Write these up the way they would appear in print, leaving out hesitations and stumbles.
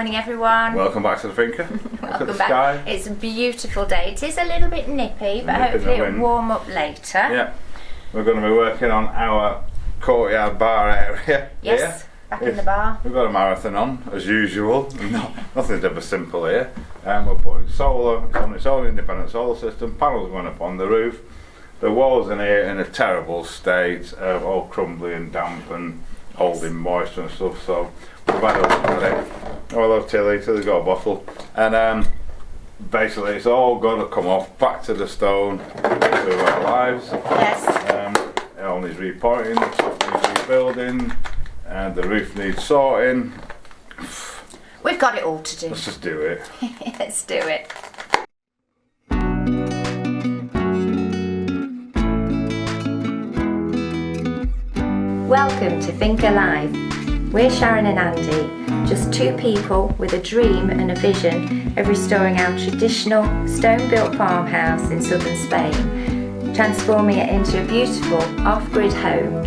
morning everyone. Welcome back to the Finca. Welcome back. Sky. It's a beautiful day. It is a little bit nippy, but hopefully it'll warm up later. Yeah, we're going to be working on our courtyard bar area. Yes, back in the bar. We've got a marathon on, as usual. Nothing's ever simple here. We're putting solar on its own independent solar system, panels going up on the roof. The walls in here in a terrible state, all crumbly and damp and holding moisture and stuff, so we've had a look at it. Oh, I love Tilly's got a bottle. And basically it's all got to come off, back to the stone, to our lives. Yes. It all needs repointing, the top needs rebuilding, and the roof needs sorting. We've got it all to do. Let's just do it. Let's do it. Welcome to Finca Live. We're Sharon and Andy, just two people with a dream and a vision of restoring our traditional stone-built farmhouse in southern Spain, transforming it into a beautiful off-grid home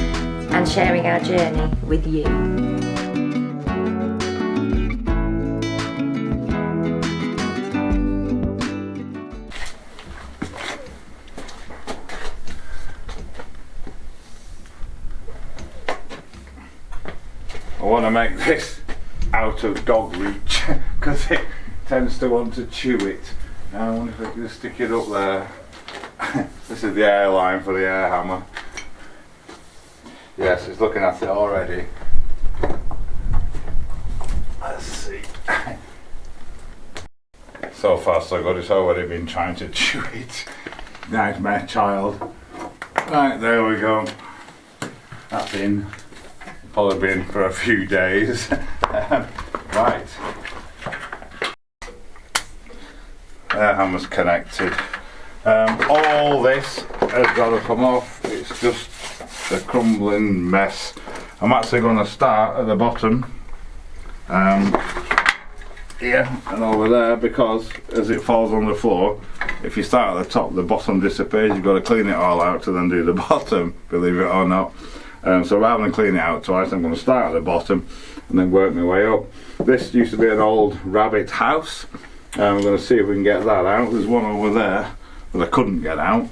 and sharing our journey with you. I want to make this out of dog reach because it tends to want to chew it. Now I wonder if I can just stick it up there. This is the air line for the air hammer. Yes, it's looking at it already. Let's see. So far so good, it's already been trying to chew it. Nightmare child. Right, there we go. That's in. Probably been for a few days. Right. Air hammer's connected. All this has got to come off. It's just a crumbling mess. I'm actually going to start at the bottom. Here and over there, because as it falls on the floor, if you start at the top, the bottom disappears. You've got to clean it all out to then do the bottom, believe it or not. So rather than clean it out twice, I'm going to start at the bottom and then work my way up. This used to be an old rabbit house. I'm going to see if we can get that out. There's one over there that I couldn't get out,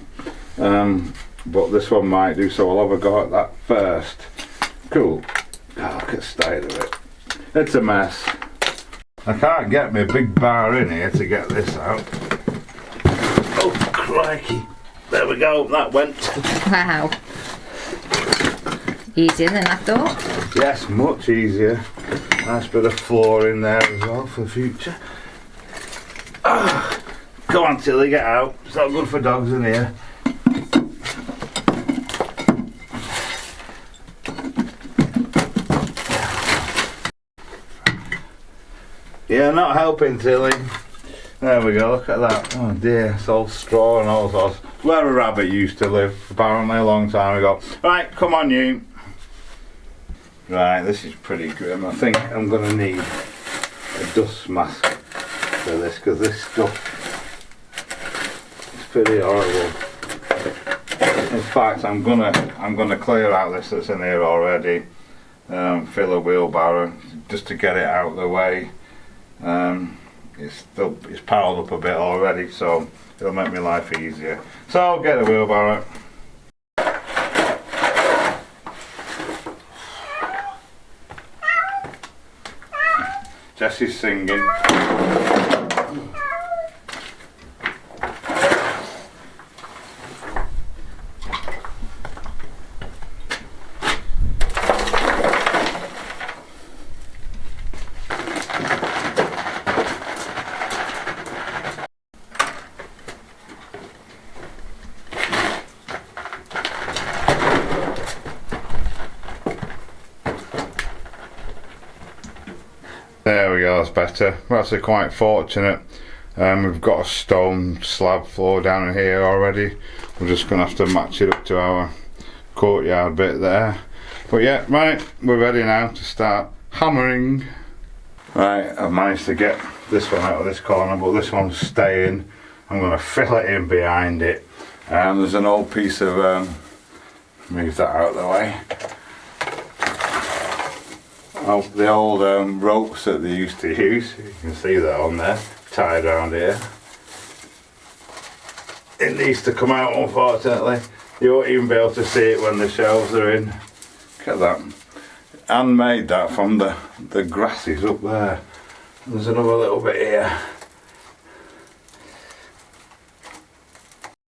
but this one might do, so I'll have a go at that first. Cool. Oh, look at the state of it. It's a mess. I can't get my big bar in here to get this out. Oh, crikey. There we go, that went. Wow. Easier than I thought. Yes, much easier. Nice bit of floor in there as well for the future. Come on Tilly, get out. It's not good for dogs in here. Yeah, not helping Tilly. There we go, look at that. Oh dear, it's all straw and all sorts. Where a rabbit used to live, apparently a long time ago. Right, come on you. Right, this is pretty grim. I think I'm going to need a dust mask for this, because this stuff is pretty horrible. In fact, I'm gonna clear out this that's in here already. Fill a wheelbarrow just to get it out of the way. It's piled up a bit already, so it'll make my life easier. So I'll get the wheelbarrow. Jessie's singing. There we go, that's better. We're actually quite fortunate. We've got a stone slab floor down in here already. We're just going to have to match it up to our courtyard bit there. But yeah, right, we're ready now to start hammering. Right, I've managed to get this one out of this corner, but this one's staying. I'm going to fill it in behind it. There's an old piece of, move that out of the way. the old ropes that they used to use. You can see that on there, tied around here. It needs to come out, unfortunately. You won't even be able to see it when the shelves are in. Look at that. Handmade that from the grasses up there. There's another little bit here.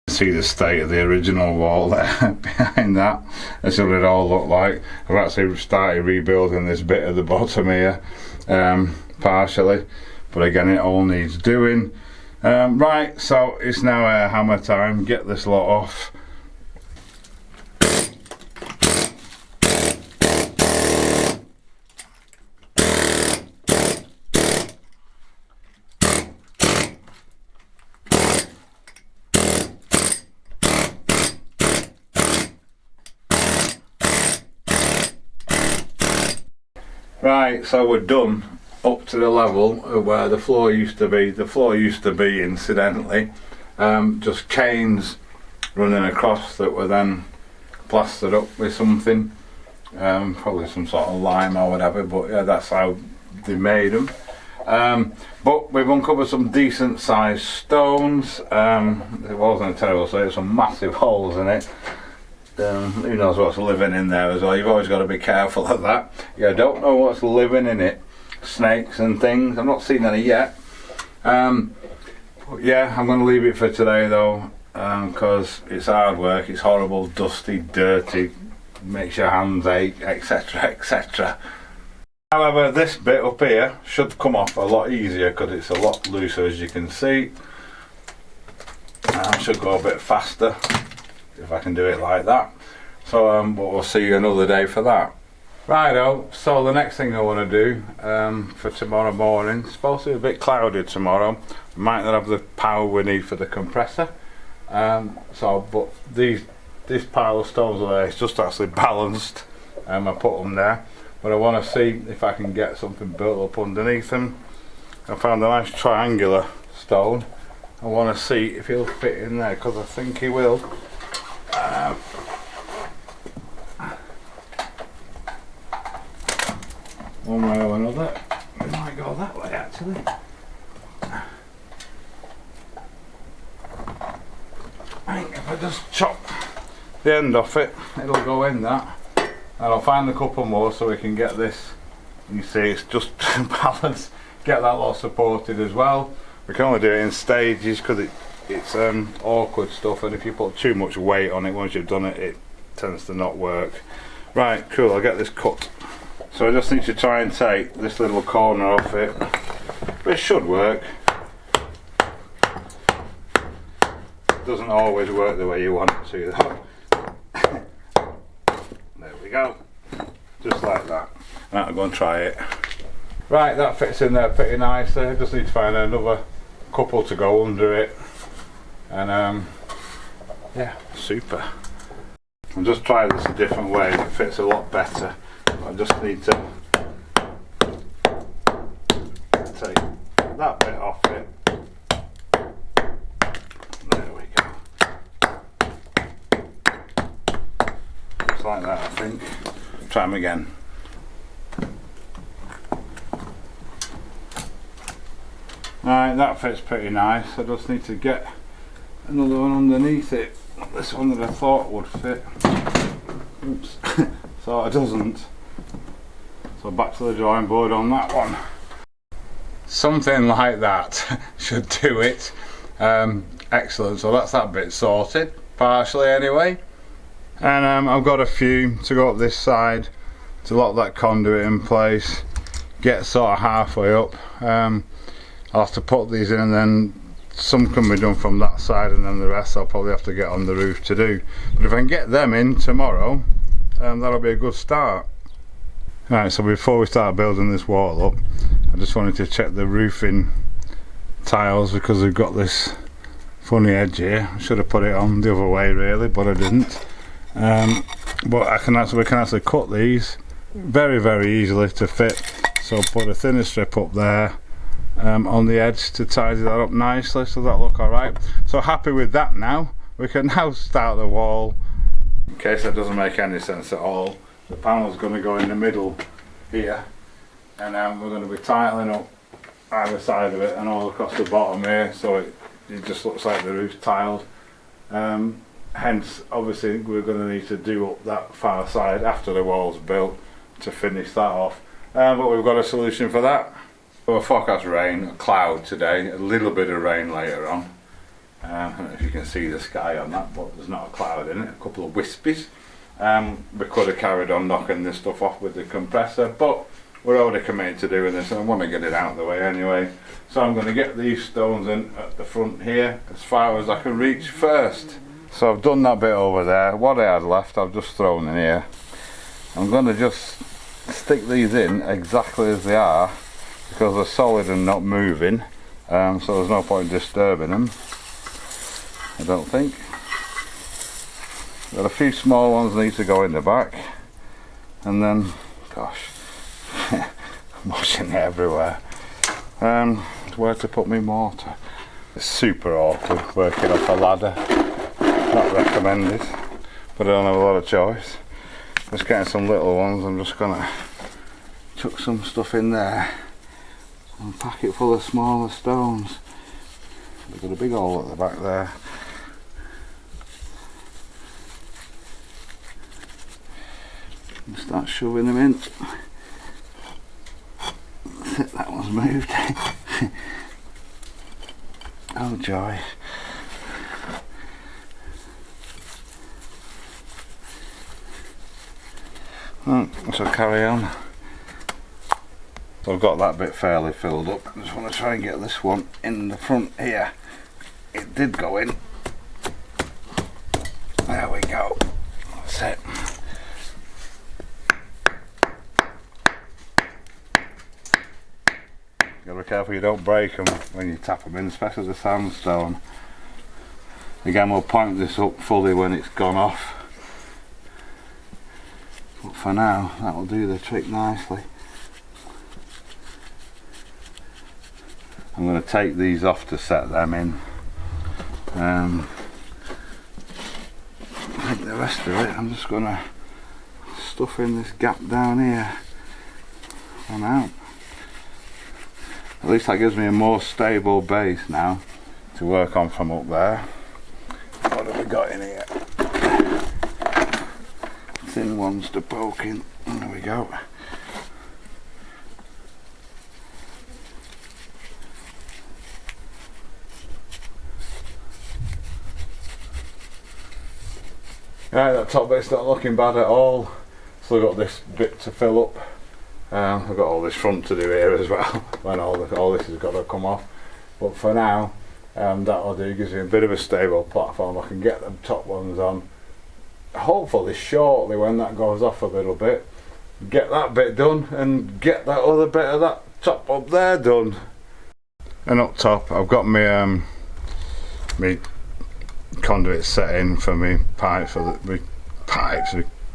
See the state of the original wall there behind that. That's what it all looked like. I've actually started rebuilding this bit at the bottom here, partially, but again it all needs doing. Right, so it's now hammer time. Get this lot off. Right, so we're done up to the level of where the floor used to be. The floor used to be, incidentally, just chains running across that were then plastered up with something, probably some sort of lime or whatever, but yeah, that's how they made them. But we've uncovered some decent sized stones. It wasn't a terrible size, there's some massive holes in it. Who knows what's living in there as well. You've always got to be careful of that. I don't know what's living in it. Snakes and things. I've not seen any yet. Yeah, I'm going to leave it for today though, because it's hard work. It's horrible, dusty, dirty, makes your hands ache, etc, etc. However, this bit up here should come off a lot easier because it's a lot looser, as you can see. I should go a bit faster if I can do it like that. So but we'll see you another day for that. Righto, so the next thing I want to do for tomorrow morning, it's supposed to be a bit cloudy tomorrow. We might not have the power we need for the compressor. But this pile of stones there is just actually balanced. I put them there, but I want to see if I can get something built up underneath them. I found a nice triangular stone. I want to see if he'll fit in there, because I think he will. One way or another, we might go that way actually. I think if I just chop the end off it, it'll go in that, and I'll find a couple more so we can get this. You see, it's just balanced. Get that lot supported as well. We can only do it in stages because it's awkward stuff, and if you put too much weight on it once you've done it, it tends to not work. Right, cool, I'll get this cut. So I just need to try and take this little corner off it, but it should work. It doesn't always work the way you want it to though. There we go, just like that. Right, I'll go and try it. Right, that fits in there pretty nicely. I just need to find another couple to go under it, and yeah, super. I'll just try this a different way. It fits a lot better. I just need to take that bit off it. There we go. Just like that, I think. Try them again. Alright, that fits pretty nice. I just need to get another one underneath it. This one that I thought would fit. Oops. So it doesn't. So back to the drawing board on that one. Something like that should do it. Excellent, so that's that bit sorted, partially anyway. And I've got a few to go up this side to lock that conduit in place, get sort of halfway up. I'll have to put these in, and then some can be done from that side, and then the rest I'll probably have to get on the roof to do. But if I can get them in tomorrow, that'll be a good start. Right, so before we start building this wall up, I just wanted to check the roofing tiles, because we've got this funny edge here. I should have put it on the other way really, but I didn't. But we can actually cut these very easily to fit. So put a thinner strip up there on the edge to tidy that up nicely, so that'll look alright. So happy with that now. We can now start the wall. In case that doesn't make any sense at all, the panel's going to go in the middle here, and we're going to be tiling up either side of it and all across the bottom here, so it just looks like the roof's tiled. Hence, obviously, we're going to need to do up that far side after the wall's built to finish that off. But we've got a solution for that. So a forecast rain, a cloud today, a little bit of rain later on. I don't know if you can see the sky on that, but there's not a cloud in it, a couple of wispies. We could have carried on knocking this stuff off with the compressor, but we're already committed to doing this and I want to get it out of the way anyway. So I'm going to get these stones in at the front here as far as I can reach first. So I've done that bit over there. What I had left I've just thrown in here. I'm going to just stick these in exactly as they are because they're solid and not moving, so there's no point disturbing them, I don't think. Got a few small ones need to go in the back, and then, gosh, I'm washing it everywhere. Where to put my mortar? It's super awkward working off a ladder, not recommended, but I don't have a lot of choice. Just getting some little ones. I'm just gonna chuck some stuff in there and pack it full of smaller stones. We've got a big hole at the back there. And start shoving them in. That one's moved. Oh joy. So carry on. So I've got that bit fairly filled up. I just want to try and get this one in the front here. It did go in. There we go. That's it. Gotta be careful you don't break them when you tap them in, especially the sandstone. Again, we'll point this up fully when it's gone off. But for now, that'll do the trick nicely. I'm going to take these off to set them in. I think the rest of it, I'm just going to stuff in this gap down here for now. At least that gives me a more stable base now to work on from up there. What have we got in here? Thin ones to poke in. There we go. Right, that top bit's not looking bad at all. Still got this bit to fill up. I've got all this front to do here as well when all this has got to come off. But for now, that'll do. Gives me a bit of a stable platform. I can get the top ones on. Hopefully shortly when that goes off a little bit, get that bit done and get that other bit of that top up there done. And up top I've got my my conduit set in for me pipes, my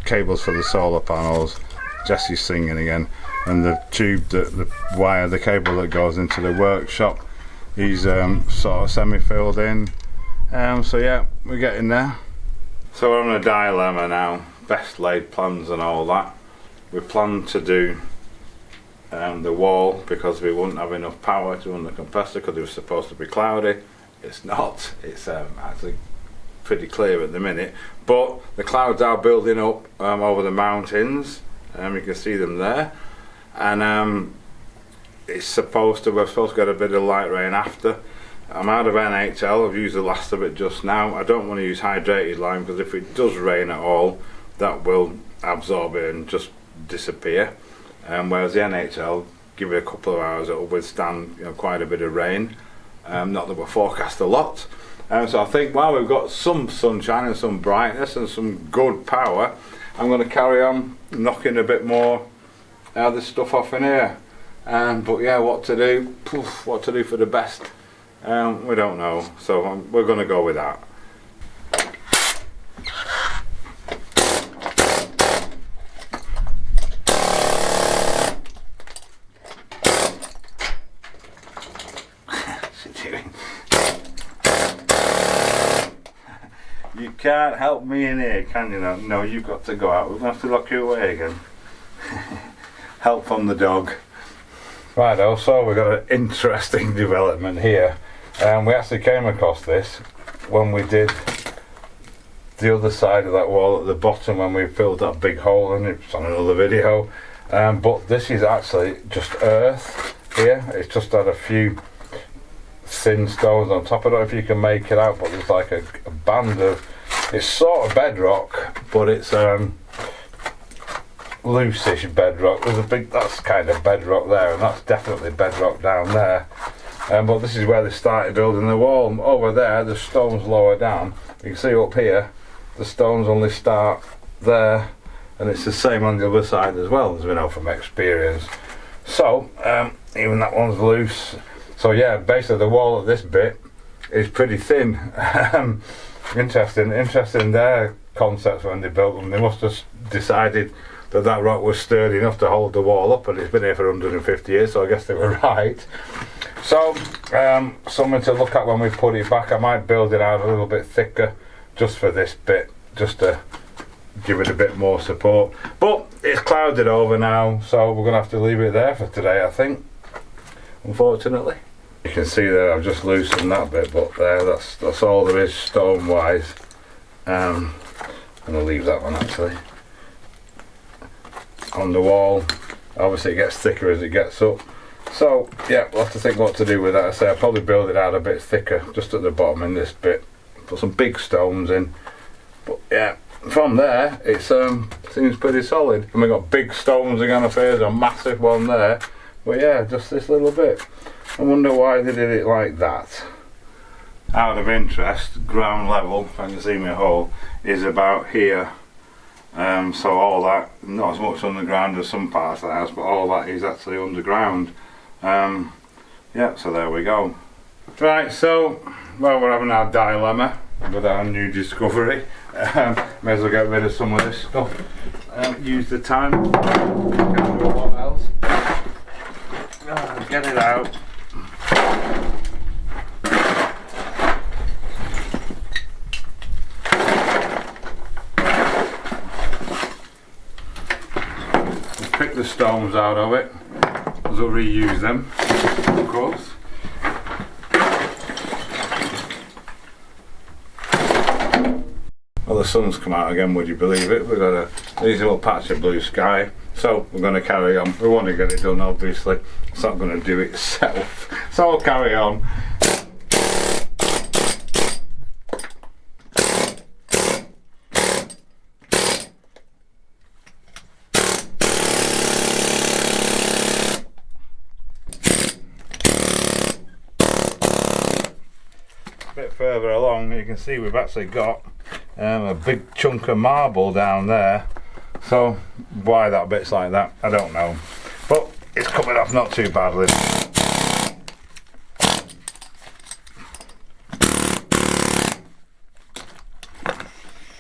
cables for the solar panels. Jesse's singing again, and the tube, the wire, the cable that goes into the workshop, he's sort of semi-filled in. So yeah, we're getting there. So we're on a dilemma now, best laid plans and all that. We plan to do the wall because we wouldn't have enough power to run the compressor because it was supposed to be cloudy. It's not, it's actually pretty clear at the minute, but the clouds are building up over the mountains. You can see them there, and we're supposed to get a bit of light rain after. I'm out of NHL, I've used the last of it just now. I don't want to use hydrated lime because if it does rain at all, that will absorb it and just disappear. Whereas the NHL, give it a couple of hours, it will withstand quite a bit of rain. Not that we're forecast a lot. So I think while we've got some sunshine and some brightness and some good power, I'm going to carry on knocking a bit more of this stuff off in here. But yeah, what to do for the best, we don't know, so we're going to go with that. What's he doing? You can't help me in here, can you? No, you've got to go out. We're going to have to lock you away again. Help from the dog. Righto, so we've got an interesting development here. We actually came across this when we did the other side of that wall at the bottom, when we filled that big hole, and it's on another video. But this is actually just earth here. It's just had a few thin stones on top. I don't know if you can make it out, but there's like a band of, it's sort of bedrock, but it's loose-ish bedrock. There's a big, that's kind of bedrock there, and that's definitely bedrock down there. But this is where they started building the wall. Over there, the stones lower down. You can see up here, the stones only start there, and it's the same on the other side as well, as we know from experience. So, even that one's loose. So yeah, basically the wall at this bit is pretty thin. Interesting their concepts when they built them. They must have decided that that rock was sturdy enough to hold the wall up, and it's been here for 150 years, so I guess they were right. So, something to look at when we put it back. I might build it out a little bit thicker just for this bit, just to give it a bit more support. But it's clouded over now, so we're going to have to leave it there for today, I think, unfortunately. You can see there I've just loosened that bit, but there, that's all there is stone wise. I'm going to leave that one actually on the wall. Obviously it gets thicker as it gets up, so yeah, we'll have to think what to do with that. I say I'll probably build it out a bit thicker just at the bottom in this bit, put some big stones in. But yeah, from there it seems pretty solid, and we've got big stones again up here. There's a massive one there, but yeah, just this little bit. I wonder why they did it like that. Out of interest, ground level, if I can see my hole, is about here. So all that, not as much underground as some parts of the house, but all that is actually underground. Yeah, so there we go. Right, so, well, we're having our dilemma with our new discovery. May as well get rid of some of this stuff. Use the time, can't do a lot else. Get it out. Pick the stones out of it, as I'll reuse them, of course. Well, the sun's come out again, would you believe it? We've got a reasonable patch of blue sky, so we're going to carry on. We want to get it done, obviously. It's not going to do it itself, so I'll carry on. Bit further along, you can see we've actually got a big chunk of marble down there. So why that bit's like that, I don't know, but it's coming off not too badly.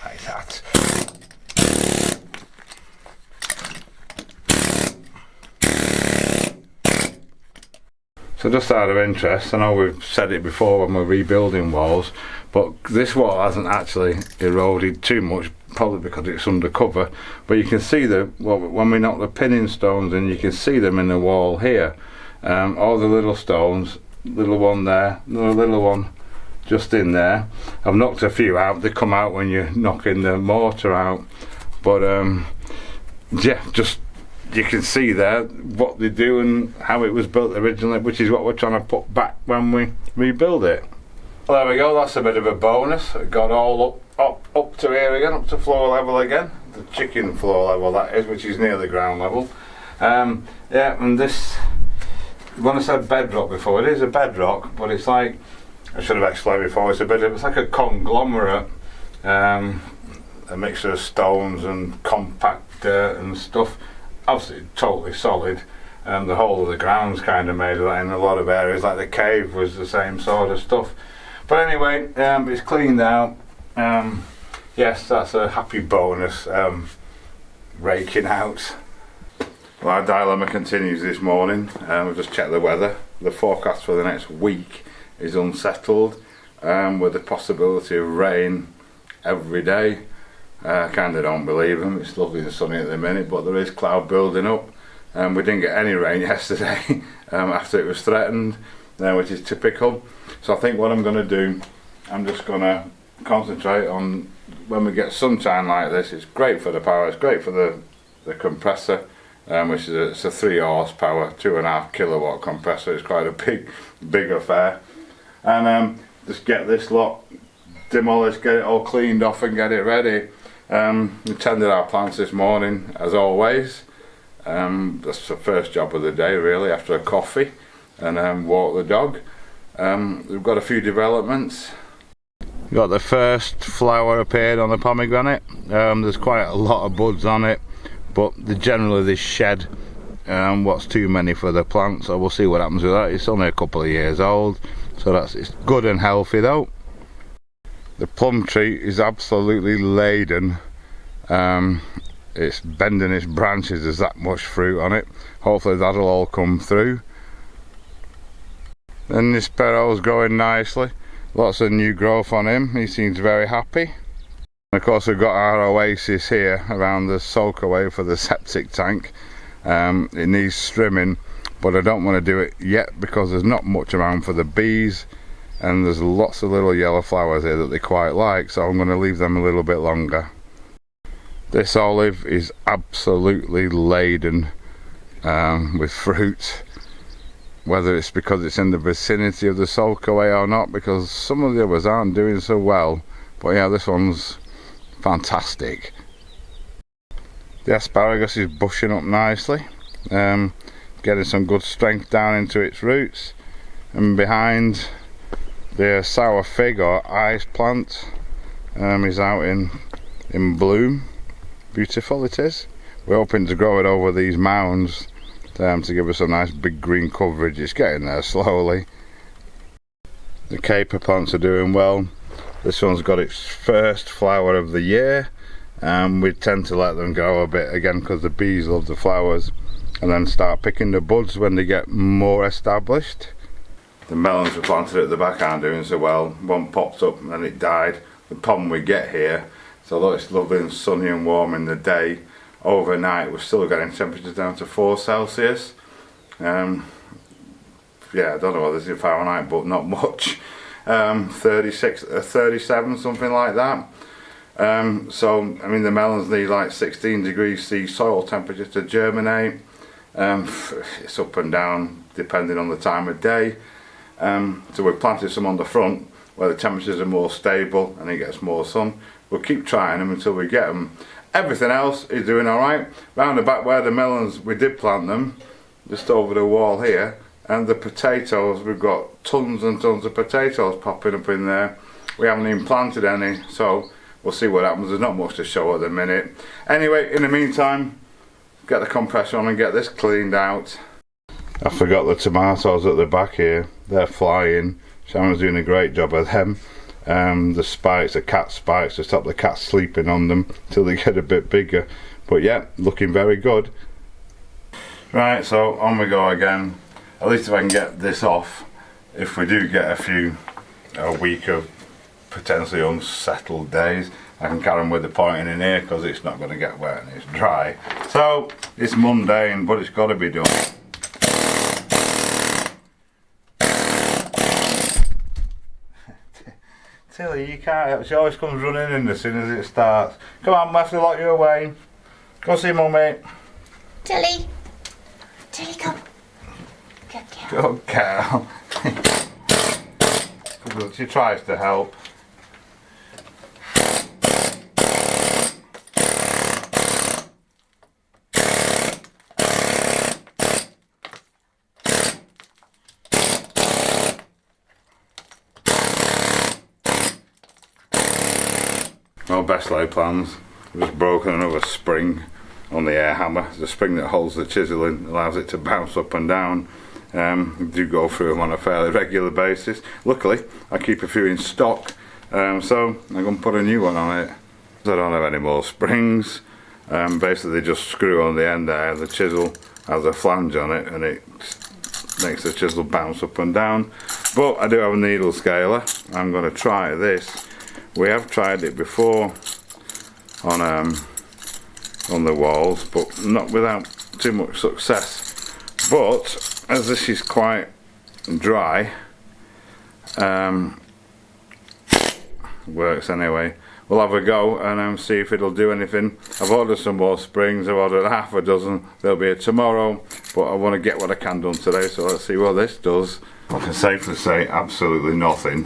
Like that. So just out of interest, I know we've said it before when we're rebuilding walls, but this wall hasn't actually eroded too much, probably because it's undercover, but you can see when we knock the pinning stones in, you can see them in the wall here. All the little stones, little one there, another little one just in there. I've knocked a few out, they come out when you're knocking the mortar out, but yeah, just you can see there what they do and how it was built originally, which is what we're trying to put back when we rebuild it. Well, there we go, that's a bit of a bonus. It got all up to here again, up to floor level again, the chicken floor level that is, which is near the ground level. Yeah, and this, when I said bedrock before, it is a bedrock, but it's like, I should have explained before, it's like a conglomerate, a mixture of stones and compact dirt and stuff. Obviously totally solid, and the whole of the ground's kind of made of that in a lot of areas, like the cave was the same sort of stuff. But anyway, it's cleaned out. Yes, that's a happy bonus, raking out. Well, our dilemma continues this morning. We've just checked the weather. The forecast for the next week is unsettled, with the possibility of rain every day. I kind of don't believe them. It's lovely and sunny at the minute, but there is cloud building up. We didn't get any rain yesterday after it was threatened, which is typical. So I think what I'm going to do, I'm just going to concentrate on when we get sunshine like this. It's great for the power, it's great for the compressor, which is it's a 3 horsepower, 2.5 kilowatt compressor. It's quite a big affair. And just get this lot demolished, get it all cleaned off and get it ready. We tended our plants this morning as always. That's the first job of the day really, after a coffee, and walk the dog. We've got a few developments. We've got the first flower appeared on the pomegranate. There's quite a lot of buds on it, but generally this shed what's too many for the plant, so we'll see what happens with that. It's only a couple of years old, so it's good and healthy though. The plum tree is absolutely laden. It's bending its branches, there's that much fruit on it. Hopefully that'll all come through. Then this sparrow's growing nicely, lots of new growth on him. He seems very happy. And of course we've got our oasis here around the soak away for the septic tank. It needs trimming, but I don't want to do it yet because there's not much around for the bees, and there's lots of little yellow flowers here that they quite like, so I'm going to leave them a little bit longer. This olive is absolutely laden with fruit, whether it's because it's in the vicinity of the soak away or not, because some of the others aren't doing so well, but yeah, this one's fantastic. The asparagus is bushing up nicely, getting some good strength down into its roots, and behind the sour fig or ice plant is out in bloom. Beautiful it is. We're hoping to grow it over these mounds to give us a nice big green coverage. It's getting there slowly. The caper plants are doing well. This one's got its first flower of the year. We tend to let them grow a bit again because the bees love the flowers, and then start picking the buds when they get more established. The melons we planted at the back aren't doing so well. One popped up and then it died. The problem we get here, so although it's lovely and sunny and warm in the day, overnight we're still getting temperatures down to 4 Celsius. Yeah, I don't know what this is in Fahrenheit, but not much. 36, 37, something like that. So I mean the melons need like 16 degrees C soil temperature to germinate. It's up and down depending on the time of day. So we've planted some on the front where the temperatures are more stable and it gets more sun. We'll keep trying them until we get them. Everything else is doing alright. Round the back where the melons, we did plant them, just over the wall here, and the potatoes, we've got tons and tons of potatoes popping up in there. We haven't even planted any, so we'll see what happens. There's not much to show at the minute. Anyway, in the meantime, get the compressor on and get this cleaned out. I forgot the tomatoes at the back here. They're flying. Sharon's doing a great job of them. The spikes, the cat spikes, to stop the cats sleeping on them till they get a bit bigger. But yeah, looking very good. Right, so on we go again. At least if I can get this off, if we do get a week of potentially unsettled days, I can carry on with the pointing in here because it's not going to get wet and it's dry. So it's mundane, but it's got to be done. Tilly, you can't help. She always comes running in as soon as it starts. Come on, we'll have to lock you away. Go see Mummy. Tilly. Tilly, come. Good girl. Good girl. She tries to help. Well, best laid plans. I've just broken another spring on the air hammer. The spring that holds the chisel in, allows it to bounce up and down. I do go through them on a fairly regular basis. Luckily, I keep a few in stock, so I'm going to put a new one on it. I don't have any more springs. Basically, just screw on the end there. The chisel has a flange on it, and it makes the chisel bounce up and down. But I do have a needle scaler. I'm going to try this. We have tried it before on the walls, but not without too much success. But as this is quite dry, works anyway. We'll have a go and see if it'll do anything. I've ordered some more springs. I've ordered half a dozen. They'll be here tomorrow, but I want to get what I can done today, so let's see what this does. I can safely say absolutely nothing.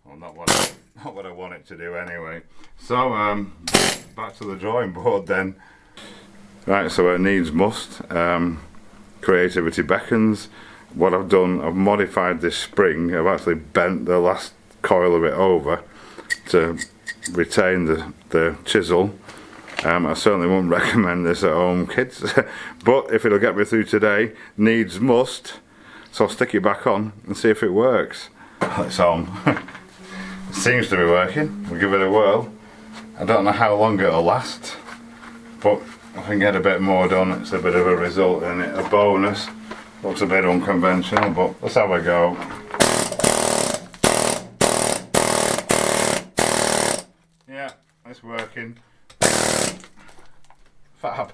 Well, not what I want it to do anyway. So back to the drawing board then. Right, so it needs must. Creativity beckons. What I've done, I've modified this spring. I've actually bent the last coil of it over to retain the chisel. I certainly wouldn't recommend this at home, kids, but if it'll get me through today, needs must. So I'll stick it back on and see if it works. It's on. It seems to be working. We'll give it a whirl. I don't know how long it'll last, but I can get a bit more done. It's a bit of a result in it, a bonus. Looks a bit unconventional, but let's have a go. Yeah, it's working. Fab.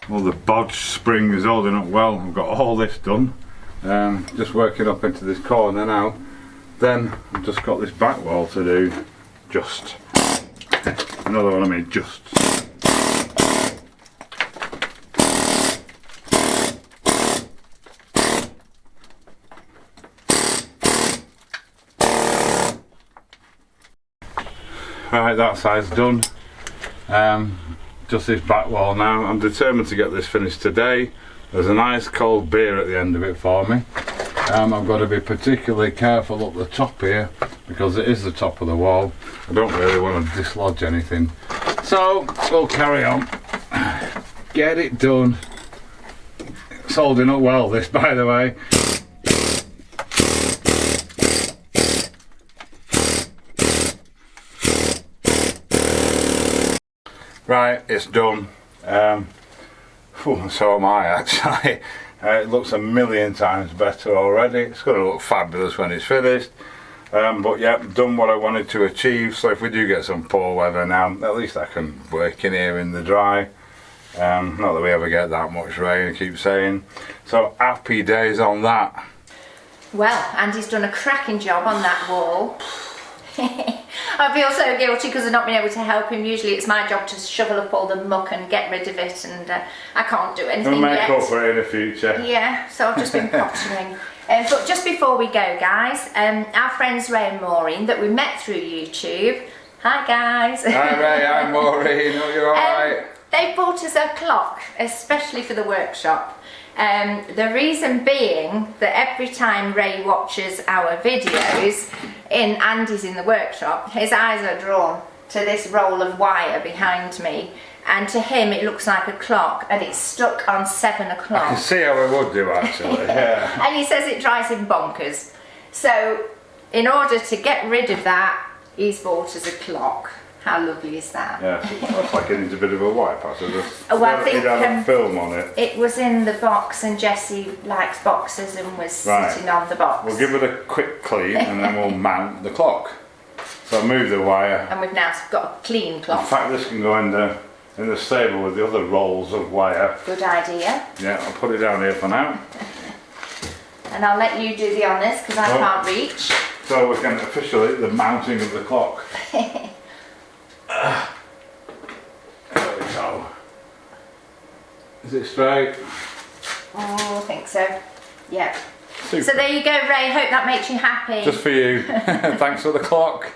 Well, the bodge spring is holding up well. I've got all this done. Just working up into this corner now. Then I've just got this back wall to do. Just. Another one I mean, just. Right, that side's done. Just this back wall now. I'm determined to get this finished today. There's a nice cold beer at the end of it for me. I've got to be particularly careful up the top here because it is the top of the wall. I don't really want to dislodge anything. So we'll carry on. Get it done. It's holding up well, this, by the way. Right, it's done. So am I actually. It looks a million times better already. It's going to look fabulous when it's finished. But yeah, done what I wanted to achieve. So if we do get some poor weather now, at least I can work in here in the dry. Not that we ever get that much rain, I keep saying. So happy days on that. Well, Andy's done a cracking job on that wall. I feel so guilty because I've not been able to help him. Usually it's my job to shovel up all the muck and get rid of it, and I can't do anything we'll make yet. up for it in the future. Yeah, so I've just been pottering. But just before we go, guys, our friends Ray and Maureen that we met through YouTube. Hi guys. Hi Ray, hi Maureen, are you alright? They bought us a clock, especially for the workshop. The reason being that every time Ray watches our videos, Andy's in the workshop, his eyes are drawn to this roll of wire behind me, and to him it looks like a clock, and it's stuck on 7 o'clock. I can see how it would do actually, yeah. And he says it drives him bonkers. So in order to get rid of that, he's bought us a clock. How lovely is that? Yeah, it looks like it needs a bit of a wipe out of this. Well, I think it had a film on it. It was in the box, and Jessie likes boxes and was sitting on the box. We'll give it a quick clean and then we'll mount the clock. So I'll move the wire. And we've now got a clean clock. In fact, this can go in the stable with the other rolls of wire. Good idea. Yeah, I'll put it down here for now. And I'll let you do the honours because I can't reach. So we can officially the mounting of the clock. There we go. Is it straight? Oh, I think so. Yeah. Super. So there you go, Ray. Hope that makes you happy. Just for you. Thanks for the clock.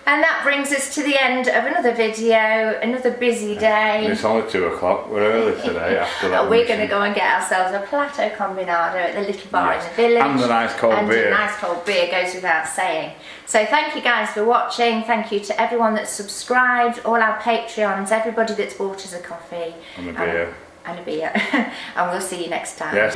And that brings us to the end of another video, another busy day. It's only 2 o'clock. We're early today after that. We're going to go and get ourselves a Plateau Combinado at the little bar in the village. And a nice cold beer. And a nice cold beer goes without saying. So thank you guys for watching. Thank you to everyone that's subscribed, all our Patreons, everybody that's bought us a coffee. And a beer. And a beer. And we'll see you next time. Yes.